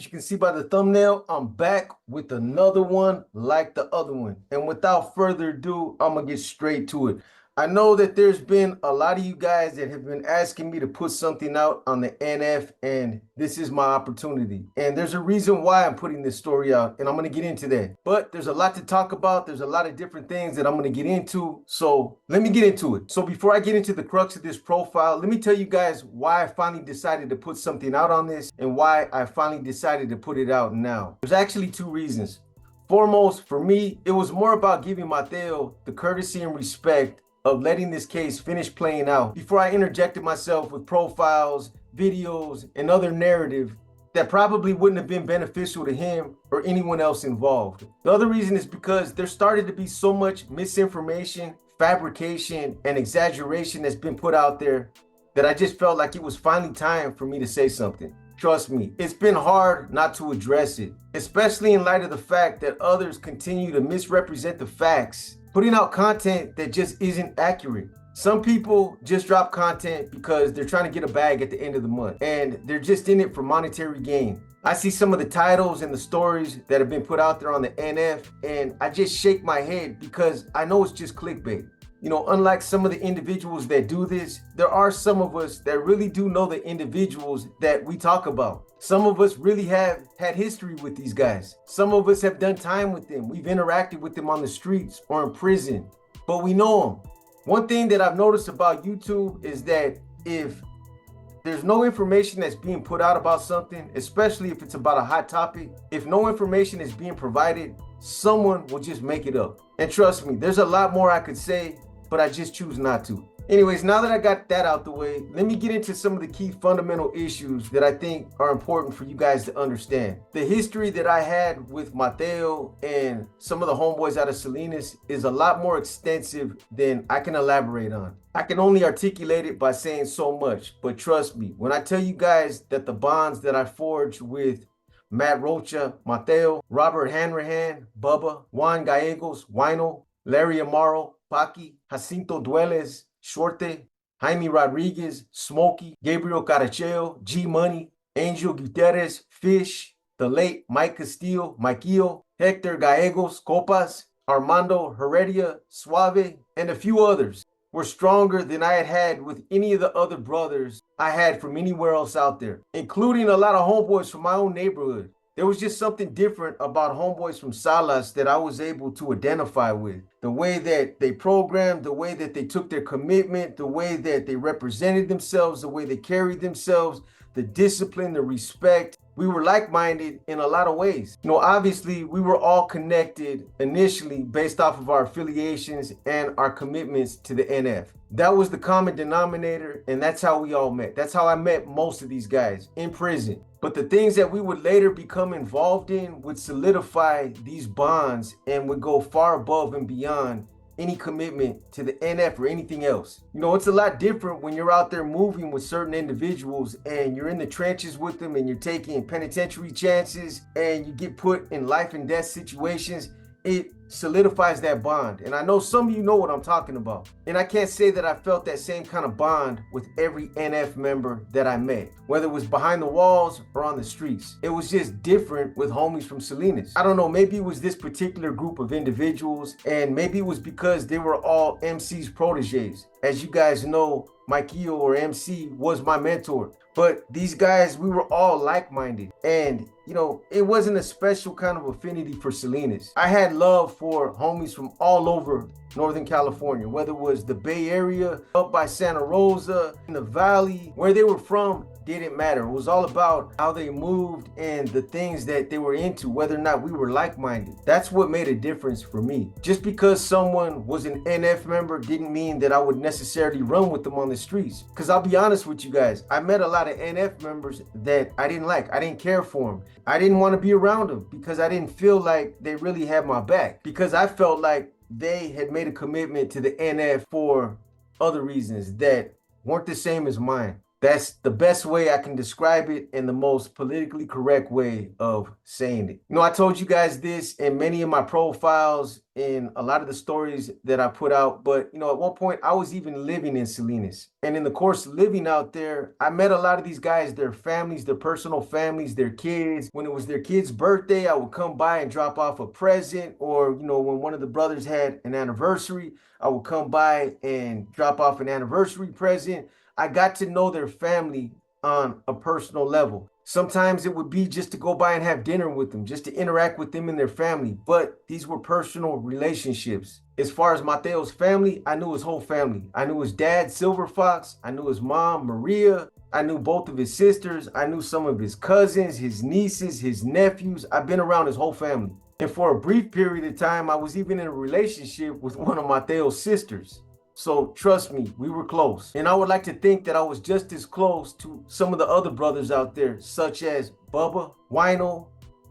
As you can see by the thumbnail, I'm back with another one like the other one. And without further ado, I'm gonna get straight to it. I know that there's been a lot of you guys that have been asking me to put something out on the NF, and this is my opportunity. And there's a reason why I'm putting this story out, and I'm gonna get into that. But there's a lot to talk about. There's a lot of different things that I'm gonna get into. So let me get into it. So before I get into the crux of this profile, let me tell you guys why I finally decided to put something out on this and why I finally decided to put it out now. There's actually two reasons. Foremost, for me, it was more about giving Mateo the courtesy and respect of letting this case finish playing out before I interjected myself with profiles, videos, and other narrative that probably wouldn't have been beneficial to him or anyone else involved. The other reason is because there started to be so much misinformation, fabrication, and exaggeration that's been put out there that I just felt like it was finally time for me to say something. Trust me, it's been hard not to address it, especially in light of the fact that others continue to misrepresent the facts, putting out content that just isn't accurate. Some people just drop content because they're trying to get a bag at the end of the month and they're just in it for monetary gain. I see some of the titles and the stories that have been put out there on the NF, and I just shake my head because I know it's just clickbait. You know, unlike some of the individuals that do this, there are some of us that really do know the individuals that we talk about. Some of us really have had history with these guys. Some of us have done time with them. We've interacted with them on the streets or in prison, but we know them. One thing that I've noticed about YouTube is that if there's no information that's being put out about something, especially if it's about a hot topic, if no information is being provided, someone will just make it up. And trust me, there's a lot more I could say, but I just choose not to. Anyways, now that I got that out the way, let me get into some of the key fundamental issues that I think are important for you guys to understand. The history that I had with Mateo and some of the homeboys out of Salinas is a lot more extensive than I can elaborate on. I can only articulate it by saying so much, but trust me, when I tell you guys that the bonds that I forged with Matt Rocha, Mateo, Robert Hanrahan, Bubba, Juan Gallegos, Wino, Larry Amaro, Paki, Jacinto Dueles, Shorte, Jaime Rodriguez, Smokey, Gabriel Caracheo, G Money, Angel Gutierrez, Fish, the late Mike Castillo, Mikeo, Hector Gallegos, Copas, Armando Heredia, Suave, and a few others were stronger than I had had with any of the other brothers I had from anywhere else out there, including a lot of homeboys from my own neighborhood. There was just something different about homeboys from Salas that I was able to identify with. The way that they programmed, the way that they took their commitment, the way that they represented themselves, the way they carried themselves, the discipline, the respect. We were like-minded in a lot of ways. You know, obviously, we were all connected initially based off of our affiliations and our commitments to the NF. That was the common denominator, and that's how we all met. That's how I met most of these guys, in prison. But the things that we would later become involved in would solidify these bonds and would go far above and beyond any commitment to the NF or anything else. You know, it's a lot different when you're out there moving with certain individuals and you're in the trenches with them and you're taking penitentiary chances and you get put in life and death situations. It solidifies that bond. And I know some of you know what I'm talking about. And I can't say that I felt that same kind of bond with every NF member that I met, whether it was behind the walls or on the streets. It was just different with homies from Salinas. I don't know, maybe it was this particular group of individuals, and maybe it was because they were all MC's proteges. As you guys know, Mikeo or MC was my mentor. But these guys, we were all like-minded. And, you know, it wasn't a special kind of affinity for Salinas. I had love for homies from all over Northern California, whether it was the Bay Area, up by Santa Rosa, in the Valley, where they were from didn't matter. It was all about how they moved and the things that they were into, whether or not we were like-minded. That's what made a difference for me. Just because someone was an NF member didn't mean that I would necessarily run with them on the streets. Because I'll be honest with you guys, I met a lot of NF members that I didn't like. I didn't care for them. I didn't want to be around them because I didn't feel like they really had my back. Because I felt like they had made a commitment to the NF for other reasons that weren't the same as mine. That's the best way I can describe it and the most politically correct way of saying it. I told you guys this in many of my profiles, in a lot of the stories that I put out, but at one point I was even living in Salinas. And in the course of living out there, I met a lot of these guys, their families, their personal families, their kids. When it was their kid's birthday, I would come by and drop off a present, or, when one of the brothers had an anniversary, I would come by and drop off an anniversary present. I got to know their family on a personal level. Sometimes it would be just to go by and have dinner with them, just to interact with them and their family. But these were personal relationships. As far as Mateo's family, I knew his whole family. I knew his dad, Silver Fox. I knew his mom, Maria. I knew both of his sisters. I knew some of his cousins, his nieces, his nephews. I've been around his whole family. And for a brief period of time, I was even in a relationship with one of Mateo's sisters. So trust me, we were close. And I would like to think that I was just as close to some of the other brothers out there, such as Bubba, Wino,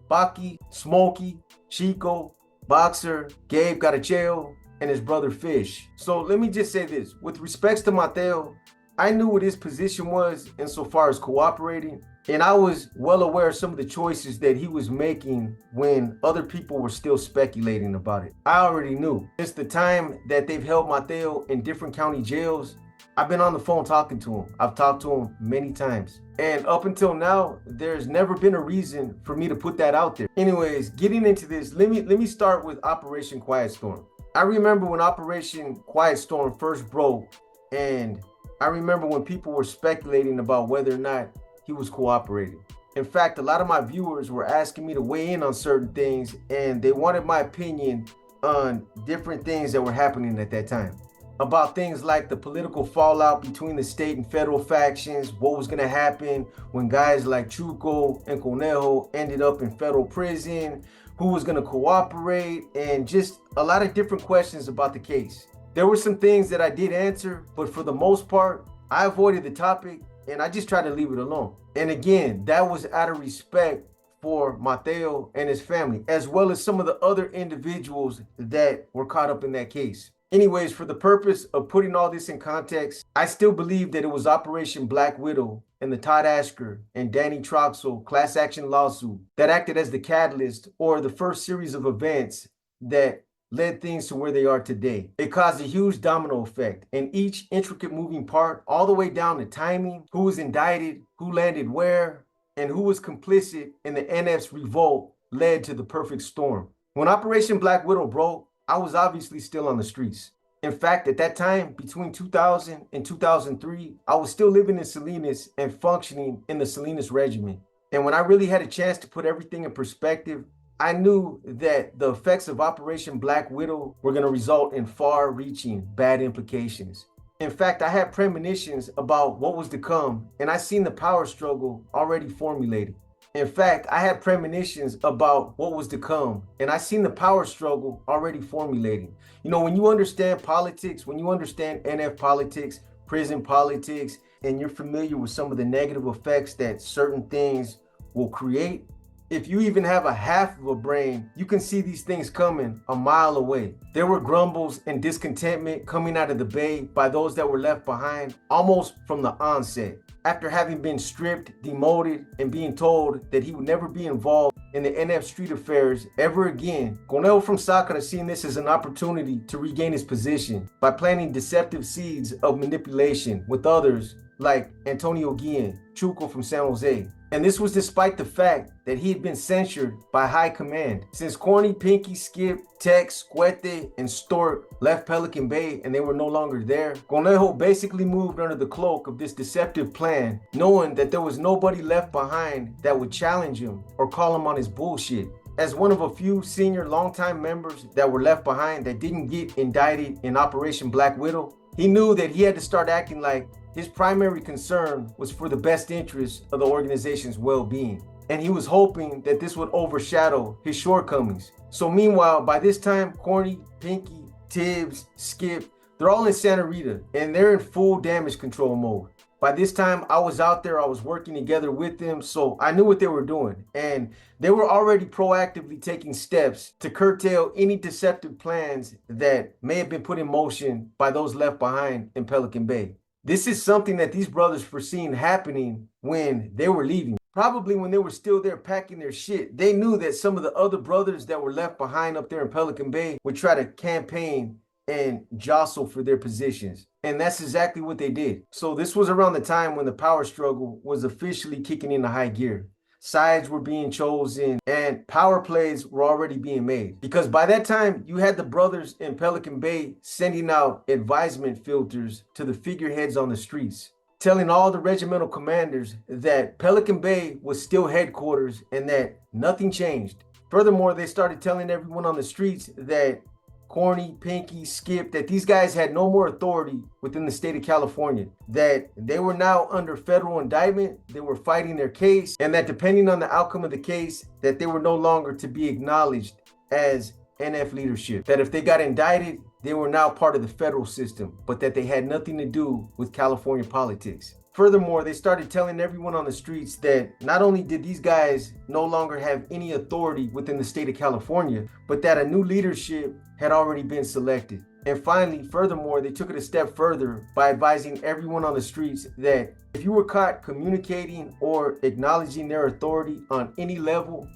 Baki, Smokey, Chico, Boxer, Gabe Garacheo, and his brother Fish. So let me just say this. With respects to Mateo, I knew what his position was insofar as cooperating, and I was well aware of some of the choices that he was making when other people were still speculating about it. I already knew. Since the time that they've held Mateo in different county jails, I've been on the phone talking to him. I've talked to him many times. And up until now, there's never been a reason for me to put that out there. Anyways, getting into this, let me start with Operation Quiet Storm. I remember when Operation Quiet Storm first broke, and I remember when people were speculating about whether or not he was cooperating. In fact, a lot of my viewers were asking me to weigh in on certain things, and they wanted my opinion on different things that were happening at that time. About things like the political fallout between the state and federal factions, what was going to happen when guys like Chuco and Conejo ended up in federal prison, who was going to cooperate, and just a lot of different questions about the case. There were some things that I did answer, but for the most part, I avoided the topic and I just tried to leave it alone. And again, that was out of respect for Mateo and his family, as well as some of the other individuals that were caught up in that case. Anyways, for the purpose of putting all this in context, I still believe that it was Operation Black Widow and the Todd Ashker and Danny Troxel class action lawsuit that acted as the catalyst, or the first series of events that led things to where they are today. It caused a huge domino effect, and each intricate moving part, all the way down to timing, who was indicted, who landed where, and who was complicit in the NF's revolt, led to the perfect storm. When Operation Black Widow broke, I was obviously still on the streets. In fact, at that time, between 2000 and 2003, I was still living in Salinas and functioning in the Salinas regiment. And when I really had a chance to put everything in perspective, I knew that the effects of Operation Black Widow were going to result in far-reaching bad implications. In fact, I had premonitions about what was to come, and I seen the power struggle already formulated. In fact, I had premonitions about what was to come, and I seen the power struggle already formulating. When you understand politics, when you understand NF politics, prison politics, and you're familiar with some of the negative effects that certain things will create, if you even have a half of a brain, you can see these things coming a mile away. There were grumbles and discontentment coming out of the Bay by those that were left behind almost from the onset. After having been stripped, demoted, and being told that he would never be involved in the NF street affairs ever again, Conejo from Sakura seen this as an opportunity to regain his position by planting deceptive seeds of manipulation with others like Antonio Guillen, Chuco from San Jose. And this was despite the fact that he had been censured by high command. Since Corny, Pinky, Skip, Tex, Cuete, and Stork left Pelican Bay and they were no longer there, Conejo basically moved under the cloak of this deceptive plan, knowing that there was nobody left behind that would challenge him or call him on his bullshit. As one of a few senior longtime members that were left behind that didn't get indicted in Operation Black Widow, he knew that he had to start acting like his primary concern was for the best interest of the organization's well-being. And he was hoping that this would overshadow his shortcomings. So meanwhile, by this time, Corny, Pinky, Tibbs, Skip, they're all in Santa Rita and they're in full damage control mode. By this time, I was out there, I was working together with them, so I knew what they were doing. And they were already proactively taking steps to curtail any deceptive plans that may have been put in motion by those left behind in Pelican Bay. This is something that these brothers foreseen happening when they were leaving. Probably when they were still there packing their shit. They knew that some of the other brothers that were left behind up there in Pelican Bay would try to campaign and jostle for their positions. And that's exactly what they did. So this was around the time when the power struggle was officially kicking into high gear. Sides were being chosen and power plays were already being made. Because by that time, you had the brothers in Pelican Bay sending out advisement filters to the figureheads on the streets, telling all the regimental commanders that Pelican Bay was still headquarters and that nothing changed. Furthermore, they started telling everyone on the streets that Corny, Pinky, Skip, that these guys had no more authority within the state of California, that they were now under federal indictment, they were fighting their case, and that depending on the outcome of the case, that they were no longer to be acknowledged as NF leadership, that if they got indicted, they were now part of the federal system, but that they had nothing to do with California politics. Furthermore, they started telling everyone on the streets that not only did these guys no longer have any authority within the state of California, but that a new leadership had already been selected. And finally, furthermore, they took it a step further by advising everyone on the streets that if you were caught communicating or acknowledging their authority on any level,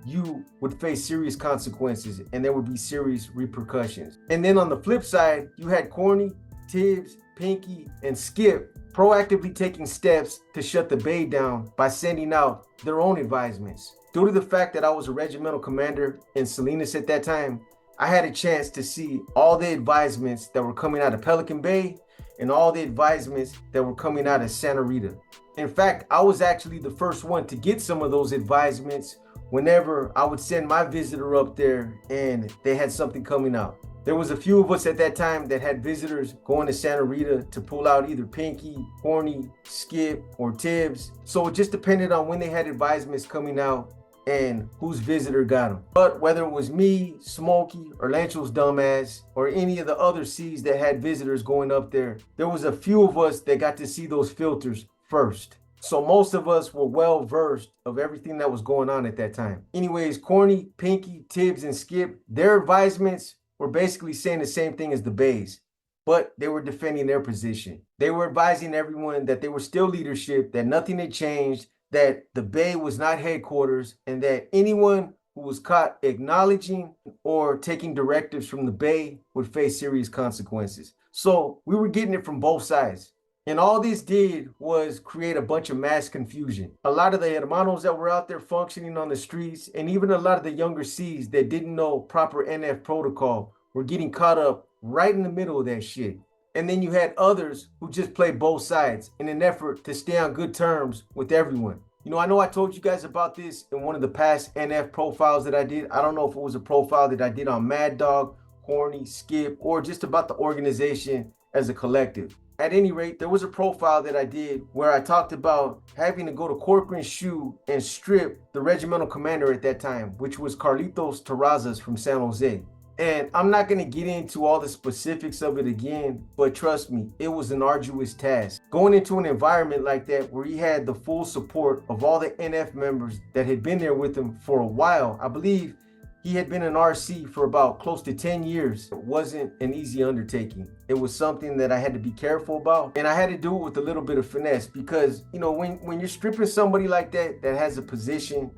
you would face serious consequences and there would be serious repercussions. And then on the flip side, you had Corny, Tibbs, Pinky, and Skip proactively taking steps to shut the Bay down by sending out their own advisements. Due to the fact that I was a regimental commander in Salinas at that time, I had a chance to see all the advisements that were coming out of Pelican Bay and all the advisements that were coming out of Santa Rita. In fact, I was actually the first one to get some of those advisements whenever I would send my visitor up there and they had something coming out. There was a few of us at that time that had visitors going to Santa Rita to pull out either Pinky, Corny, Skip, or Tibbs. So it just depended on when they had advisements coming out and whose visitor got them. But whether it was me, Smokey, or Lancho's dumbass, or any of the other C's that had visitors going up there, there was a few of us that got to see those filters first. So most of us were well versed of everything that was going on at that time. Anyways, Corny, Pinky, Tibbs, and Skip, their advisements were basically saying the same thing as the Bays, but they were defending their position. They were advising everyone that they were still leadership, that nothing had changed, that the Bay was not headquarters, and that anyone who was caught acknowledging or taking directives from the Bay would face serious consequences. So we were getting it from both sides. And all this did was create a bunch of mass confusion. A lot of the hermanos that were out there functioning on the streets, and even a lot of the younger C's that didn't know proper NF protocol, were getting caught up right in the middle of that shit. And then you had others who just played both sides in an effort to stay on good terms with everyone. You know, I know I told you guys about this in one of the past NF profiles that I did. I don't know if it was a profile that I did on Mad Dog, Corny, Skip, or just about the organization as a collective. At any rate, there was a profile that I did where I talked about having to go to Corcoran's shoe and strip the regimental commander at that time, which was Carlitos Terrazas from San Jose. And I'm not going to get into all the specifics of it again, but trust me, it was an arduous task. Going into an environment like that where he had the full support of all the NF members that had been there with him for a while. I believe he had been an RC for about close to 10 years. It wasn't an easy undertaking. It was something that I had to be careful about, and I had to do it with a little bit of finesse because, you know, when you're stripping somebody like that has a position,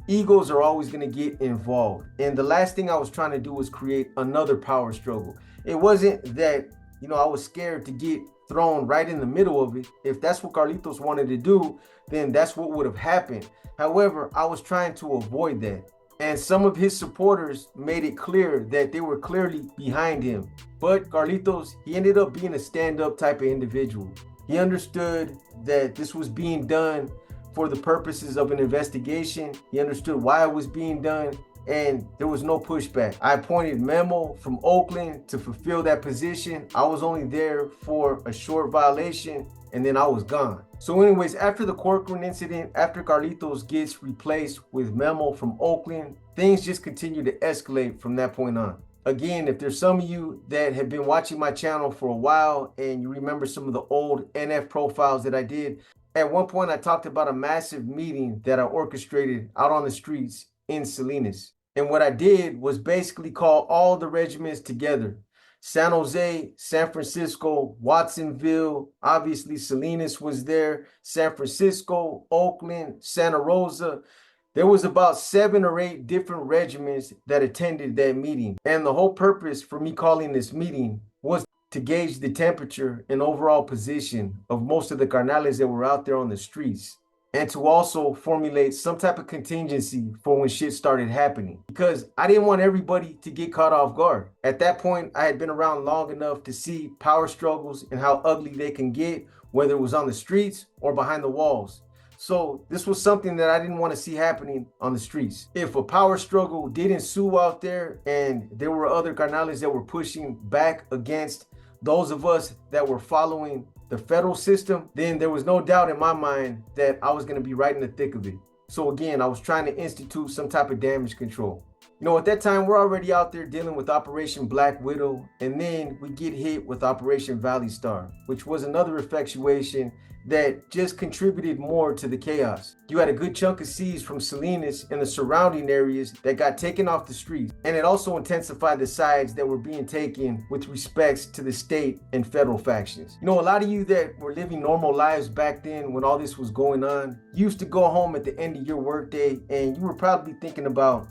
egos are always going to get involved. And the last thing I was trying to do was create another power struggle. It wasn't that, you know, I was scared to get thrown right in the middle of it. If that's what Carlitos wanted to do, then that's what would have happened. However, I was trying to avoid that. And some of his supporters made it clear that they were clearly behind him. But Carlitos, he ended up being a stand-up type of individual. He understood that this was being done for the purposes of an investigation. He understood why it was being done, and there was no pushback. I appointed Memo from Oakland to fulfill that position. I was only there for a short violation, and then I was gone. So anyways, after the Corcoran incident, after Carlitos gets replaced with Memo from Oakland, things just continue to escalate from that point on. Again, if there's some of you that have been watching my channel for a while and you remember some of the old NF profiles that I did, at one point I talked about a massive meeting that I orchestrated out on the streets in Salinas. And what I did was basically call all the regiments together, San Jose, San Francisco, Watsonville, obviously Salinas was there, San Francisco, Oakland, Santa Rosa. There was about 7 or 8 different regiments that attended that meeting. And the whole purpose for me calling this meeting was to gauge the temperature and overall position of most of the carnales that were out there on the streets, and to also formulate some type of contingency for when shit started happening, because I didn't want everybody to get caught off guard. At that point, I had been around long enough to see power struggles and how ugly they can get, whether it was on the streets or behind the walls. So this was something that I didn't want to see happening on the streets. If a power struggle did ensue out there and there were other carnales that were pushing back against those of us that were following the federal system, then there was no doubt in my mind that I was going to be right in the thick of it. So again, I was trying to institute some type of damage control. You know, at that time, we're already out there dealing with Operation Black Widow, and then we get hit with Operation Valley Star, which was another effectuation that just contributed more to the chaos. You had a good chunk of C's from Salinas and the surrounding areas that got taken off the streets, and it also intensified the sides that were being taken with respects to the state and federal factions. You know, a lot of you that were living normal lives back then when all this was going on, you used to go home at the end of your workday and you were probably thinking about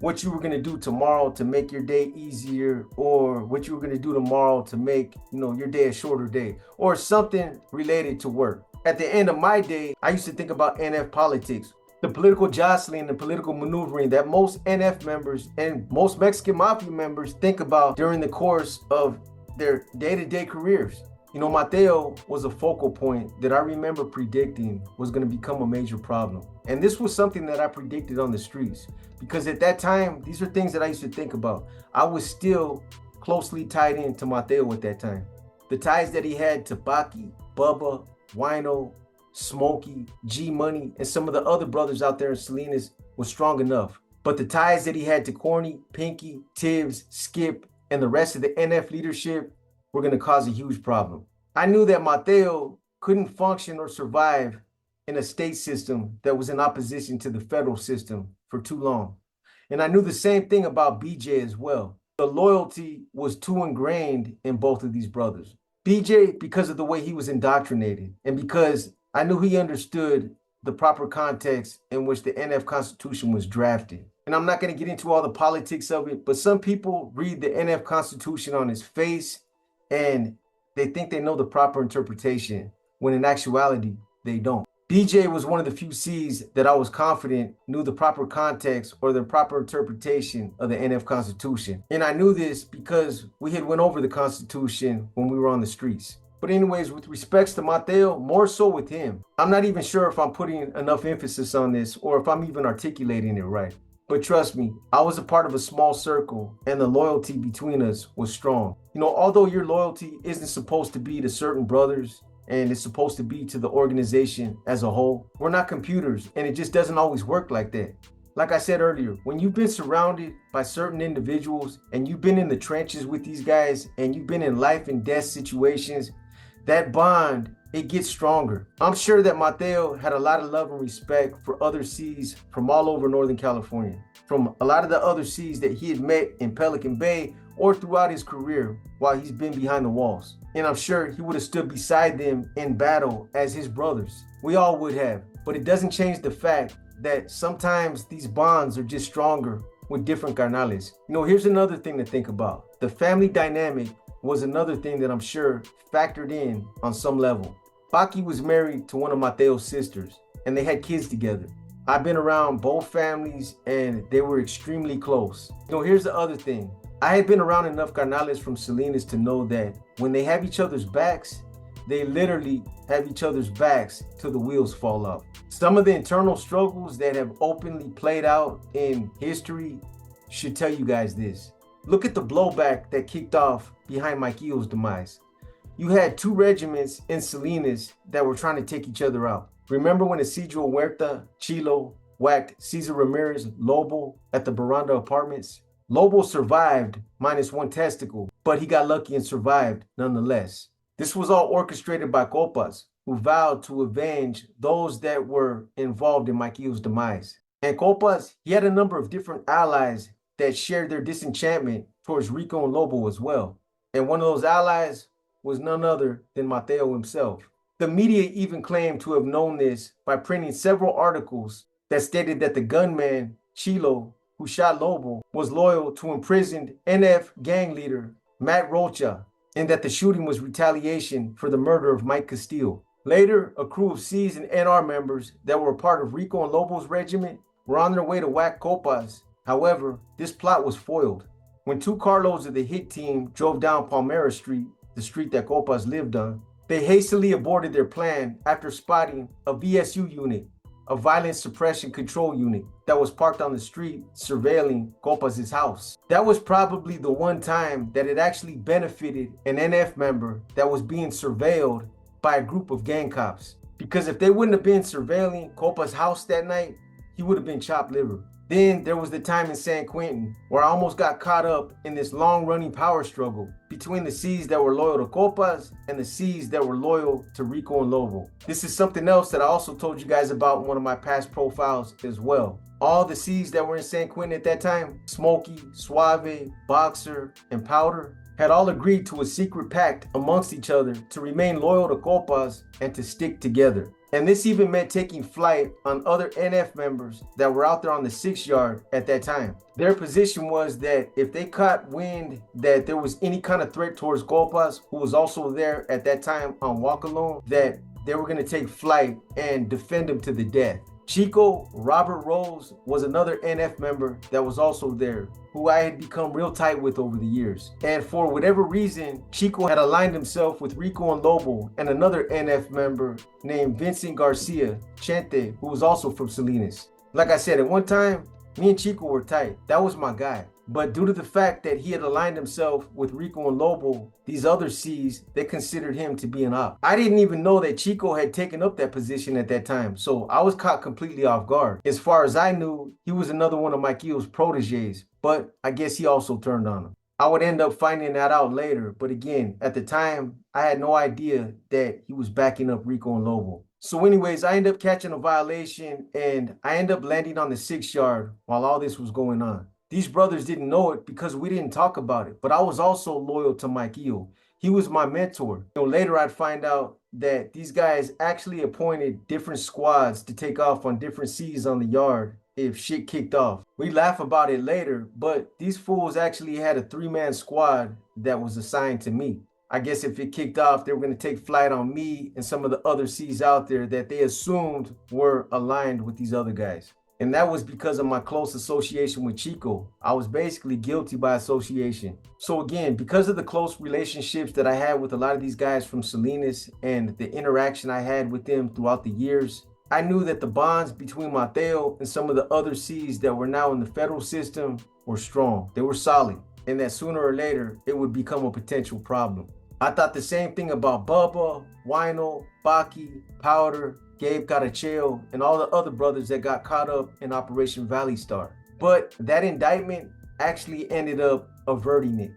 what you were going to do tomorrow to make your day easier, or what you were going to do tomorrow to make, your day a shorter day, or something related to work. At the end of my day, I used to think about NF politics, the political jostling and political maneuvering that most NF members and most Mexican Mafia members think about during the course of their day-to-day careers. Mateo was a focal point that I remember predicting was going to become a major problem. And this was something that I predicted on the streets, because at that time, these are things that I used to think about. I was still closely tied in to Mateo at that time. The ties that he had to Baki, Bubba, Wino, Smokey, G Money, and some of the other brothers out there in Salinas was strong enough. But the ties that he had to Corny, Pinky, Tibbs, Skip, and the rest of the NF leadership were going to cause a huge problem. I knew that Mateo couldn't function or survive in a state system that was in opposition to the federal system for too long. And I knew the same thing about BJ as well. The loyalty was too ingrained in both of these brothers. BJ, because of the way he was indoctrinated, and because I knew he understood the proper context in which the NF Constitution was drafted. And I'm not going to get into all the politics of it, but some people read the NF Constitution on its face and they think they know the proper interpretation, when in actuality, they don't. BJ was one of the few C's that I was confident knew the proper context or the proper interpretation of the NF Constitution. And I knew this because we had went over the Constitution when we were on the streets. But anyways, with respects to Mateo, more so with him, I'm not even sure if I'm putting enough emphasis on this or if I'm even articulating it right. But trust me, I was a part of a small circle and the loyalty between us was strong. Although your loyalty isn't supposed to be to certain brothers and it's supposed to be to the organization as a whole, we're not computers and it just doesn't always work like that. Like I said earlier, when you've been surrounded by certain individuals and you've been in the trenches with these guys and you've been in life and death situations, that bond, it gets stronger. I'm sure that Mateo had a lot of love and respect for other C's from all over Northern California, from a lot of the other C's that he had met in Pelican Bay or throughout his career while he's been behind the walls. And I'm sure he would have stood beside them in battle as his brothers. We all would have, but it doesn't change the fact that sometimes these bonds are just stronger with different carnales. Here's another thing to think about. The family dynamic was another thing that I'm sure factored in on some level. Baki was married to one of Mateo's sisters and they had kids together. I've been around both families and they were extremely close. Here's the other thing. I had been around enough carnales from Salinas to know that when they have each other's backs, they literally have each other's backs till the wheels fall off. Some of the internal struggles that have openly played out in history should tell you guys this. Look at the blowback that kicked off behind Mikey's demise. You had 2 regiments in Salinas that were trying to take each other out. Remember when Isidro Huerta Chilo whacked Cesar Ramirez Lobo at the Baranda Apartments? Lobo survived minus 1 testicle, but he got lucky and survived nonetheless. This was all orchestrated by Copas, who vowed to avenge those that were involved in Mikey's demise. And Copas, he had a number of different allies that shared their disenchantment towards Rico and Lobo as well. And one of those allies was none other than Mateo himself. The media even claimed to have known this by printing several articles that stated that the gunman, Chilo, who shot Lobo, was loyal to imprisoned NF gang leader Matt Rocha, and that the shooting was retaliation for the murder of Mike Castillo. Later, a crew of C's and NR members that were a part of Rico and Lobo's regiment were on their way to whack Copas. However, this plot was foiled. When two carloads of the hit team drove down Palmera Street, the street that Copas lived on, they hastily aborted their plan after spotting a VSU unit, a violence suppression control unit, that was parked on the street surveilling Copas' house. That was probably the one time that it actually benefited an NF member that was being surveilled by a group of gang cops. Because if they wouldn't have been surveilling Copas' house that night, he would have been chopped liver. Then there was the time in San Quentin where I almost got caught up in this long-running power struggle between the C's that were loyal to Copas and the C's that were loyal to Rico and Lobo. This is something else that I also told you guys about in one of my past profiles as well. All the C's that were in San Quentin at that time, Smokey, Suave, Boxer, and Powder, had all agreed to a secret pact amongst each other to remain loyal to Copas and to stick together. And this even meant taking flight on other NF members that were out there on the 6 yard at that time. Their position was that if they caught wind that there was any kind of threat towards Copas, who was also there at that time on Walk Alone, that they were going to take flight and defend him to the death. Chico, Robert Rose, was another NF member that was also there, who I had become real tight with over the years. And for whatever reason, Chico had aligned himself with Rico and Lobo and another NF member named Vincent Garcia, Chente, who was also from Salinas. Like I said, at one time, me and Chico were tight. That was my guy. But due to the fact that he had aligned himself with Rico and Lobo, these other C's, they considered him to be an op. I didn't even know that Chico had taken up that position at that time, so I was caught completely off guard. As far as I knew, he was another one of Mikey's proteges, but I guess he also turned on him. I would end up finding that out later, but again, at the time, I had no idea that he was backing up Rico and Lobo. So anyways, I ended up catching a violation and I ended up landing on the 6 yard while all this was going on. These brothers didn't know it because we didn't talk about it, but I was also loyal to Mike Eel. He was my mentor. Later I'd find out that these guys actually appointed different squads to take off on different C's on the yard if shit kicked off. We laugh about it later, but these fools actually had a 3-man squad that was assigned to me. I guess if it kicked off, they were going to take flight on me and some of the other C's out there that they assumed were aligned with these other guys. And that was because of my close association with Chico. I was basically guilty by association. So again, because of the close relationships that I had with a lot of these guys from Salinas and the interaction I had with them throughout the years, I knew that the bonds between Mateo and some of the other C's that were now in the federal system were strong. They were solid. And that sooner or later, it would become a potential problem. I thought the same thing about Bubba, Wino, Baki, Powder, Gabe Caracheo, and all the other brothers that got caught up in Operation Valley Star. But that indictment actually ended up averting it.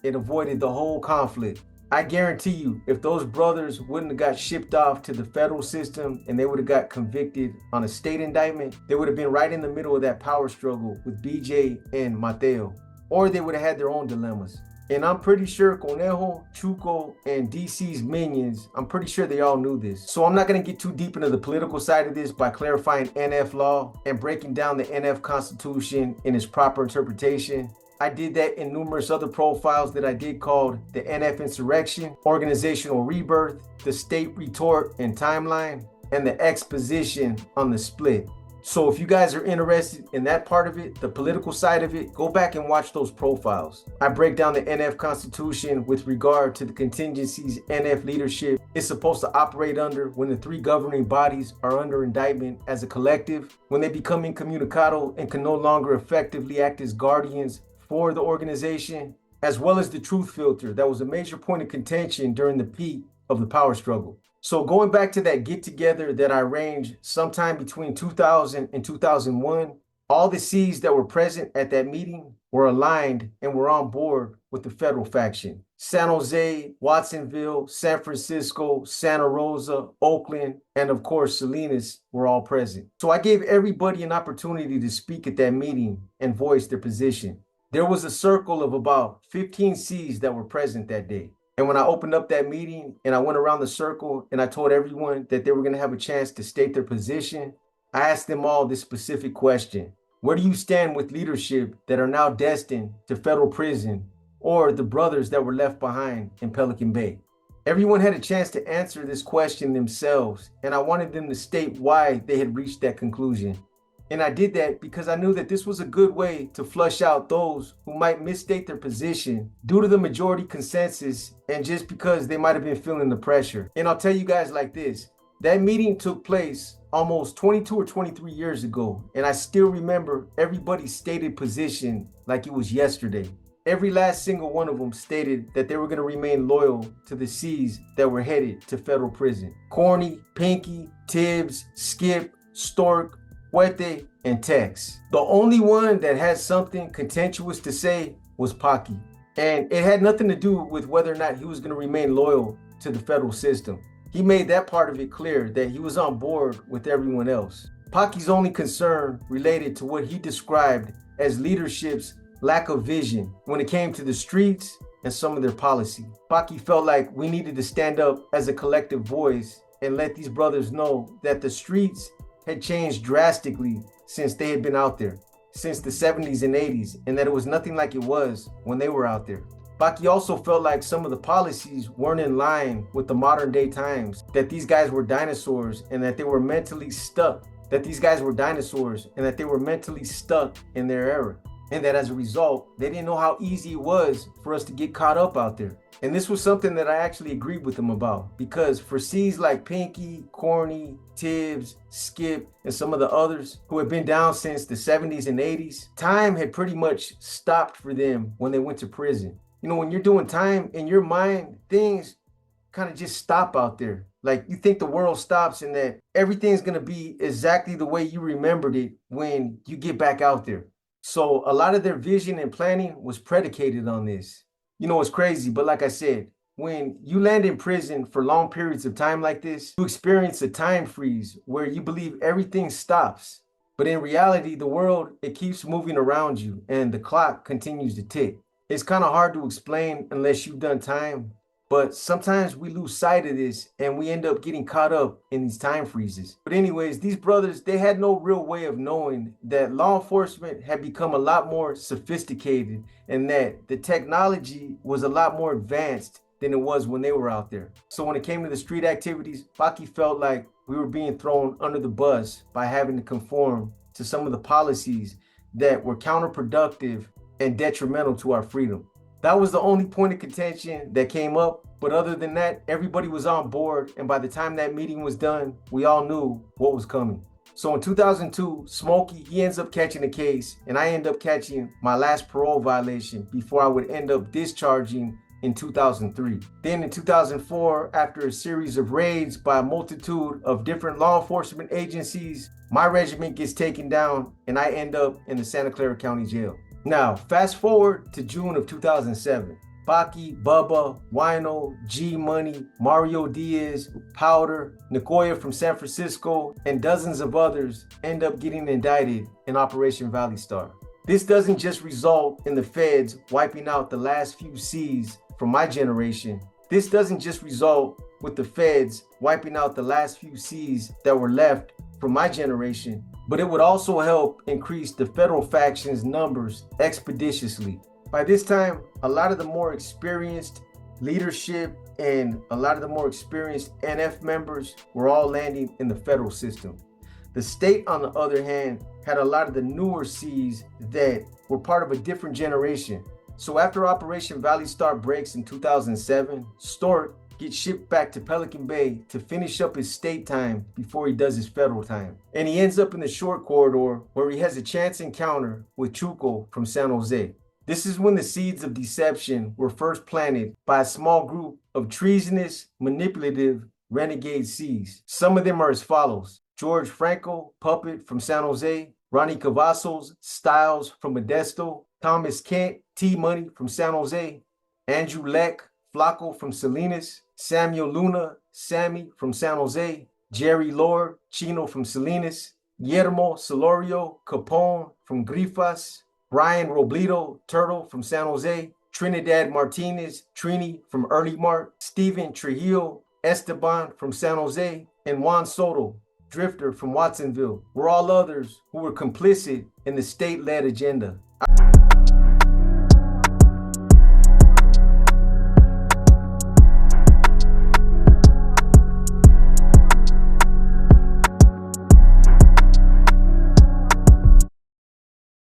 It avoided the whole conflict. I guarantee you, if those brothers wouldn't have got shipped off to the federal system and they would have got convicted on a state indictment, they would have been right in the middle of that power struggle with BJ and Mateo. Or they would have had their own dilemmas. And I'm pretty sure Conejo, Chuco, and DC's minions, I'm pretty sure they all knew this. So I'm not going to get too deep into the political side of this by clarifying NF law and breaking down the NF Constitution in its proper interpretation. I did that in numerous other profiles that I did called the NF Insurrection, Organizational Rebirth, the State Retort and Timeline, and the Exposition on the Split. So if you guys are interested in that part of it, the political side of it, go back and watch those profiles. I break down the NF Constitution with regard to the contingencies NF leadership is supposed to operate under when the 3 governing bodies are under indictment as a collective, when they become incommunicado and can no longer effectively act as guardians for the organization, as well as the truth filter that was a major point of contention during the peak of the power struggle. So going back to that get-together that I arranged sometime between 2000 and 2001, all the C's that were present at that meeting were aligned and were on board with the federal faction. San Jose, Watsonville, San Francisco, Santa Rosa, Oakland, and of course Salinas were all present. So I gave everybody an opportunity to speak at that meeting and voice their position. There was a circle of about 15 C's that were present that day. And when I opened up that meeting and I went around the circle and I told everyone that they were going to have a chance to state their position, I asked them all this specific question. Where do you stand with leadership that are now destined to federal prison or the brothers that were left behind in Pelican Bay? Everyone had a chance to answer this question themselves, and I wanted them to state why they had reached that conclusion. And I did that because I knew that this was a good way to flush out those who might misstate their position due to the majority consensus and just because they might have been feeling the pressure. And I'll tell you guys like this, that meeting took place almost 22 or 23 years ago, and I still remember everybody's stated position like it was yesterday. Every last single one of them stated that they were going to remain loyal to the C's that were headed to federal prison. Corny, Pinky, Tibbs, Skip, Stork, Huete, and Tex. The only one that had something contentious to say was Paki. And it had nothing to do with whether or not he was going to remain loyal to the federal system. He made that part of it clear that he was on board with everyone else. Paki's only concern related to what he described as leadership's lack of vision when it came to the streets and some of their policy. Paki felt like we needed to stand up as a collective voice and let these brothers know that the streets had changed drastically since they had been out there, since the 70s and 80s, and that it was nothing like it was when they were out there. Paki also felt like some of the policies weren't in line with the modern day times, that these guys were dinosaurs and that they were mentally stuck, in their era. And that as a result, they didn't know how easy it was for us to get caught up out there. And this was something that I actually agreed with them about, because for C's like Pinky, Corny, Tibbs, Skip, and some of the others who had been down since the 70s and 80s, time had pretty much stopped for them when they went to prison. You know, when you're doing time in your mind, things kind of just stop out there. Like you think the world stops and that everything's going to be exactly the way you remembered it when you get back out there. So a lot of their vision and planning was predicated on this. You know, it's crazy, but like I said, when you land in prison for long periods of time like this, you experience a time freeze where you believe everything stops. But in reality, the world, it keeps moving around you and the clock continues to tick. It's kind of hard to explain unless you've done time. But sometimes we lose sight of this and we end up getting caught up in these time freezes. But anyways, these brothers, they had no real way of knowing that law enforcement had become a lot more sophisticated and that the technology was a lot more advanced than it was when they were out there. So when it came to the street activities, Paki felt like we were being thrown under the bus by having to conform to some of the policies that were counterproductive and detrimental to our freedom. That was the only point of contention that came up. But other than that, everybody was on board. And by the time that meeting was done, we all knew what was coming. So in 2002, Smokey, he ends up catching a case and I end up catching my last parole violation before I would end up discharging in 2003. Then in 2004, after a series of raids by a multitude of different law enforcement agencies, my regiment gets taken down and I end up in the Santa Clara County Jail. Now, fast forward to June of 2007. Baki, Bubba, Wino, G-Money, Mario Diaz, Powder, Nicoya from San Francisco, and dozens of others end up getting indicted in Operation Valley Star. This doesn't just result in the feds wiping out the last few C's from my generation. This doesn't just result with the feds wiping out the last few C's that were left from my generation, but it would also help increase the federal faction's numbers expeditiously. By this time, a lot of the more experienced leadership and a lot of the more experienced NF members were all landing in the federal system. The state, on the other hand, had a lot of the newer C's that were part of a different generation. So after Operation Valley Star breaks in 2007, Stork gets shipped back to Pelican Bay to finish up his state time before he does his federal time. And he ends up in the short corridor where he has a chance encounter with Chuco from San Jose. This is when the seeds of deception were first planted by a small group of treasonous, manipulative, renegade C's. Some of them are as follows: George Franco, Puppet from San Jose, Ronnie Cavazos, Styles from Modesto, Thomas Kent, T-Money from San Jose, Andrew Leck, Flaco from Salinas, Samuel Luna, Sammy from San Jose, Jerry Lord, Chino from Salinas, Guillermo Solorio Capone from Grifas, Ryan Robledo Turtle from San Jose, Trinidad Martinez Trini from Early Mart, Steven Trujillo Esteban from San Jose, and Juan Soto Drifter from Watsonville were all others who were complicit in the state-led agenda.